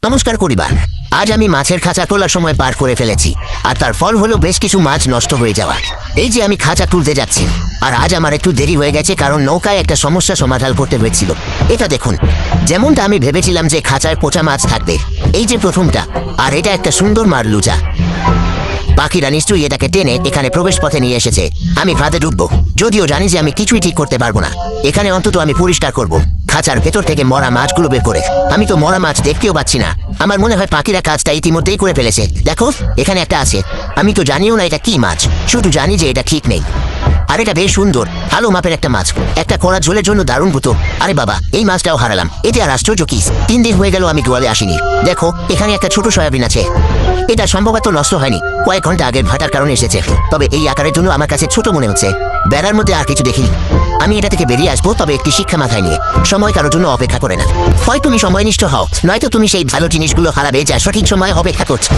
নমস্কার পরিবার। আজ আমি মাছের খাঁচা তোলার সময় পার করে ফেলেছি, আর তার ফল হলো বেশ কিছু মাছ নষ্ট হয়ে যাওয়া। এই যে আমি খাঁচা তুলতে যাচ্ছি, আর আজ আমার একটু দেরি হয়ে গেছে, কারণ নৌকায় একটা সমস্যা সমাধান করতে হয়েছিল। এটা দেখুন, যেমনটা আমি ভেবেছিলাম যে খাঁচায় পচা মাছ থাকবে, এই যে প্রথমটা, আর এটা একটা সুন্দর মারলুচা। পাখিরা নিশ্চয়ই এটাকে টেনে এখানে প্রবেশ পথে নিয়ে এসেছে। আমি ফাঁদে ঢুকবো, যদিও জানি যে আমি কিছুই ঠিক করতে পারবো না। এখানে অন্তত আমি পরিষ্কার করব খাঁচার ভেতর থেকে মরা মাছগুলো বের করে। আমি তো মরা মাছ দেখতেও পাচ্ছি না। আমার মনে হয় পাখিরা কাজটা ইতিমধ্যেই করে ফেলেছে। দেখো, এখানে একটা আছে। আমি তো জানিও না এটা কি মাছ, শুধু জানি যে এটা ঠিক নেই। আর এটা বেশ সুন্দর, ভালো মাপের একটা মাছ, একটা কড়া ঝোলের জন্য দারুণ হতো। আরে বাবা, এই মাছটাও হারালাম। এতে আর আশ্চর্য কি, 3 দিন হয়ে গেল আমি গোয়ালে আসিনি। দেখো, এখানে একটা ছোট সয়াবিন আছে। এটা সম্ভবত নষ্ট হয়নি, কয়েক ঘন্টা আগের ভাটার কারণে এসেছে। তবে এই আকারের জন্য আমার কাছে ছোট মনে হচ্ছে। বেড়ার মধ্যে আর কিছু দেখিনি। আমি এটা থেকে বেরিয়ে আসবো, তবে একটি শিক্ষা মাথায় নিয়ে। সময় কারোর জন্য অপেক্ষা করে না। হয় তুমি সময়নিষ্ঠ হও, নয়তো তুমি সেই ভালো জিনিসগুলো হারাবে যা সঠিক সময় অপেক্ষা করছো।